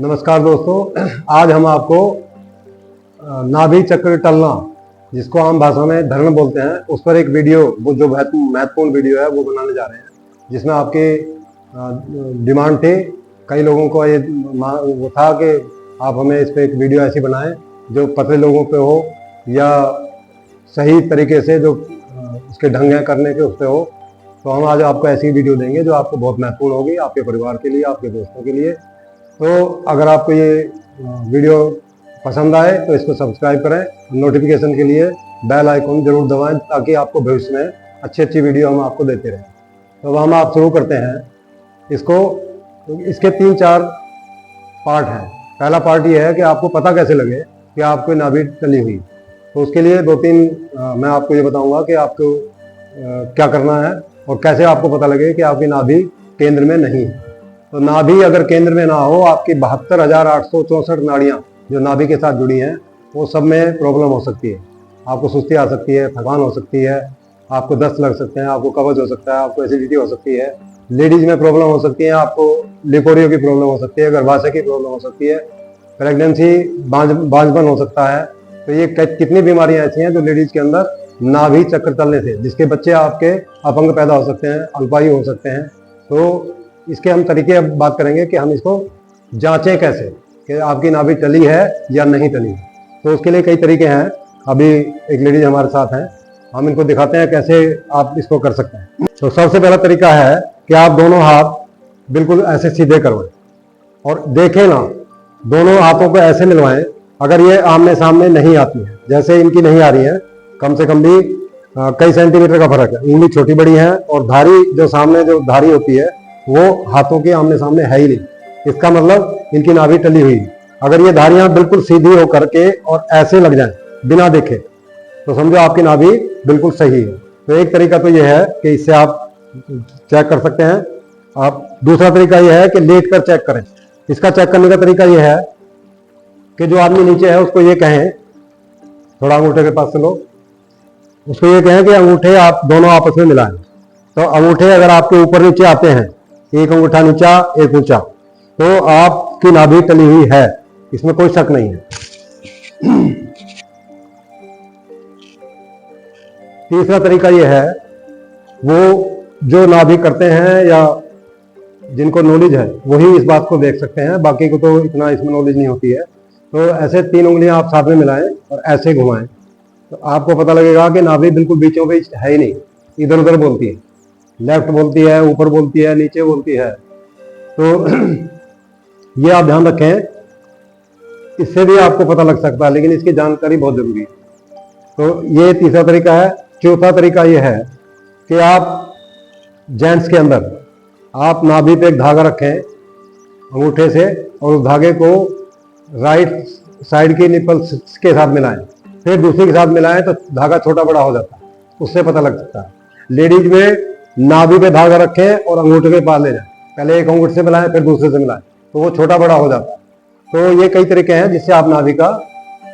नमस्कार दोस्तों, आज हम आपको नाभि चक्र टलना, जिसको आम भाषा में धरण बोलते हैं, उस पर एक वीडियो, वो जो महत्वपूर्ण वीडियो है वो बनाने जा रहे हैं, जिसमें आपके डिमांड थे। कई लोगों को ये वो था कि आप हमें इस पर एक वीडियो ऐसी बनाएं जो पतले लोगों पे हो या सही तरीके से जो उसके ढंग है करने के उस पर हो। तो हम आज आपको ऐसी वीडियो देंगे जो आपको बहुत महत्वपूर्ण होगी, आपके परिवार के लिए, आपके दोस्तों के लिए। तो अगर आपको ये वीडियो पसंद आए तो इसको सब्सक्राइब करें, नोटिफिकेशन के लिए बेल आइकन जरूर दबाएं, ताकि आपको भविष्य में अच्छी अच्छी वीडियो हम आपको देते रहें। तो अब हम आप शुरू करते हैं इसको। इसके 3-4 पार्ट हैं। पहला पार्ट ये है कि आपको पता कैसे लगे कि आपको नाभि टली हुई। तो उसके लिए 2-3 मैं आपको ये बताऊंगा कि आपको क्या करना है और कैसे आपको पता लगे कि आपकी नाभि केंद्र में नहीं है। तो नाभि अगर केंद्र में ना हो, आपकी 72,864 नाड़ियाँ जो नाभि के साथ जुड़ी हैं, वो सब में प्रॉब्लम हो सकती है। आपको सुस्ती आ सकती है, थकान हो सकती है, आपको दस्त लग सकते हैं, आपको कब्ज हो सकता है, आपको एसिडिटी हो सकती है, लेडीज में प्रॉब्लम हो सकती है, आपको लिकोरियो की प्रॉब्लम हो सकती है, गर्भाशय की प्रॉब्लम हो सकती है, प्रेगनेंसी बांझपन हो सकता है। तो ये कितनी बीमारियां ऐसी हैं जो लेडीज के अंदर नाभि चक्र तलने से, जिसके बच्चे आपके अपंग पैदा हो सकते हैं, अल्पायु हो सकते हैं। तो इसके हम तरीके अब बात करेंगे कि हम इसको जांचें कैसे कि आपकी नाभि टली है या नहीं टली है। तो उसके लिए कई तरीके हैं। अभी एक लेडीज हमारे साथ हैं, हम इनको दिखाते हैं कैसे आप इसको कर सकते हैं। तो सबसे पहला तरीका है कि आप दोनों हाथ बिल्कुल ऐसे सीधे करवाएं और देखें ना, दोनों हाथों को ऐसे मिलवाएं। अगर ये आमने सामने नहीं आती है, जैसे इनकी नहीं आ रही है, कम से कम भी कई सेंटीमीटर का फर्क है, उंगली छोटी बड़ी है और धारी जो सामने जो धारी होती है वो हाथों के आमने सामने है ही नहीं, इसका मतलब इनकी नाभि टली हुई। अगर ये धारियां बिल्कुल सीधी हो करके और ऐसे लग जाएं बिना देखे, तो समझो आपकी नाभि बिल्कुल सही है। तो एक तरीका तो ये है कि इससे आप चेक कर सकते हैं। आप दूसरा तरीका यह है कि लेट कर चेक करें। इसका चेक करने का तरीका यह है कि जो आदमी नीचे है उसको ये कहें, थोड़ा अंगूठे के पास से लो, उसको ये कहें कि अंगूठे आप दोनों आपस में मिलाएं। तो अंगूठे अगर आपके ऊपर नीचे आते हैं, एक अंगूठा नीचा एक ऊंचा, तो आपकी नाभि टली हुई है, इसमें कोई शक नहीं है। तीसरा तरीका यह है, वो जो नाभि करते हैं या जिनको नॉलेज है वही इस बात को देख सकते हैं, बाकी को तो इतना इसमें नॉलेज नहीं होती है। तो ऐसे 3 उंगलियां आप साथ में मिलाएं और ऐसे घुमाएं, तो आपको पता लगेगा कि नाभि बिल्कुल बीचों बीच है ही नहीं, इधर उधर बोलती है, लेफ्ट बोलती है, ऊपर बोलती है, नीचे बोलती है। तो ये आप ध्यान रखें, इससे भी आपको पता लग सकता है, लेकिन इसकी जानकारी बहुत जरूरी है। तो ये तीसरा तरीका है। चौथा तरीका ये है कि आप जेंट्स के अंदर आप नाभि पे एक धागा रखें अंगूठे से और उस धागे को राइट साइड की निपल्स के साथ मिलाएं, फिर दूसरी के साथ मिलाएं, तो धागा छोटा बड़ा हो जाता है, उससे पता लग सकता है। लेडीज में नाभि पे धागा रखें और अंगूठे के पास ले जाएं, पहले एक अंगूठे से मिलाएं फिर दूसरे से मिलाएं, तो वो छोटा बड़ा हो जाता है। तो ये कई तरीके हैं जिससे आप नाभि का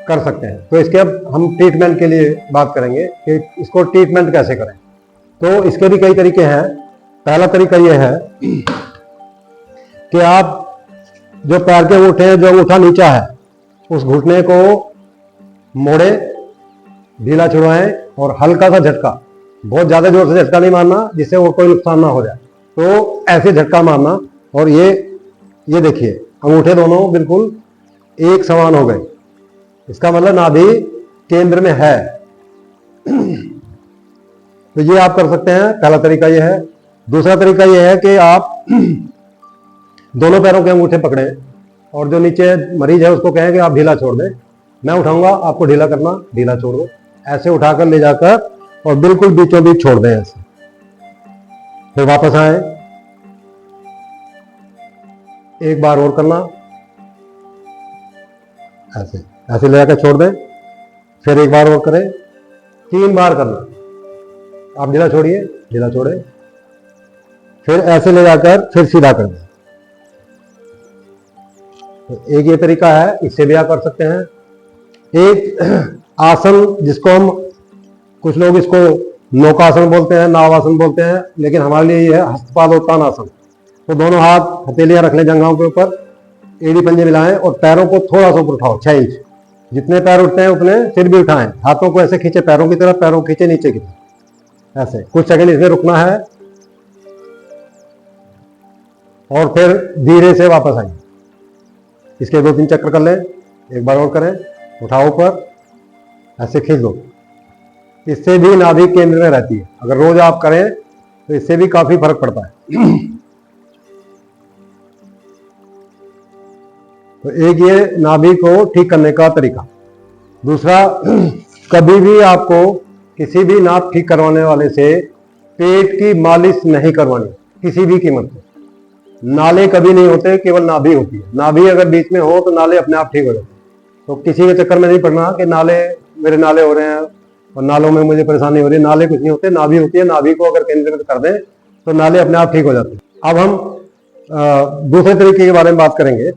कर सकते हैं। तो इसके अब हम ट्रीटमेंट के लिए बात करेंगे कि इसको ट्रीटमेंट कैसे करें। तो इसके भी कई तरीके हैं। पहला तरीका यह है कि आप जो पैर के अंगूठे हैं, जो अंगूठा नीचा है, उस घुटने को मोड़े, ढीला छुड़वाएं और हल्का सा झटका, बहुत ज्यादा जोर से झटका नहीं मारना जिससे वो कोई नुकसान ना हो जाए। तो ऐसे झटका मारना और ये देखिए अंगूठे दोनों बिल्कुल एक समान हो गए, इसका मतलब नाभि केंद्र में है। तो ये आप कर सकते हैं। पहला तरीका ये है। दूसरा तरीका ये है कि आप दोनों पैरों के अंगूठे पकड़ें और जो नीचे मरीज है उसको कहें कि आप ढीला छोड़ दें, मैं उठाऊंगा, आपको ढीला करना, ढीला छोड़ दो, ऐसे उठाकर ले जाकर और बिल्कुल बीचों बीच छोड़ दें ऐसे। फिर वापस आए, एक बार और करना, ऐसे ऐसे ले जाकर छोड़ दें, फिर एक बार और करें, 3 बार करना। आप ढीला छोड़िए, ढीला छोड़े, फिर ऐसे ले जाकर फिर सीधा कर दें। तो एक ये तरीका है, इससे भी आप कर सकते हैं। एक आसन जिसको हम, कुछ लोग इसको नौकासन बोलते हैं, नावासन बोलते हैं, लेकिन हमारे लिए ये है हस्तपाद उत्तान आसन। तो दोनों हाथ हथेलियां रख लें जंघाओं के ऊपर, एड़ी पंजे मिलाएं और पैरों को थोड़ा सा ऊपर उठाओ, 6 इंच। जितने पैर उठते हैं उतने सिर भी उठाएं। हाथों को ऐसे खींचे पैरों की तरफ, पैरों को खींचे नीचे की तरफ, ऐसे कुछ सेकंड इसमें रुकना है और फिर धीरे से वापस आइए। इसके 2-3 चक्कर कर लें, एक बार और करें, उठाओ ऊपर, ऐसे खींच दो। इससे भी नाभि केंद्र में रहती है। अगर रोज आप करें तो इससे भी काफी फर्क पड़ता है। तो एक ये नाभि को ठीक करने का तरीका। दूसरा, कभी भी आपको किसी भी नाभ ठीक करवाने वाले से पेट की मालिश नहीं करवानी, किसी भी कीमत पर। नाले कभी नहीं होते, केवल नाभि होती है। नाभि अगर बीच में हो तो नाले अपने आप ठीक हो जाते हैं। तो किसी के चक्कर में नहीं पड़ना कि नाले, मेरे नाले हो रहे हैं और नालों में मुझे परेशानी हो रही है। नाले कुछ नहीं होते, नाभि होती है। नाभि को अगर केंद्रित कर दें तो नाले अपने आप ठीक हो जाते हैं। अब हम दूसरे तरीके के बारे में बात करेंगे।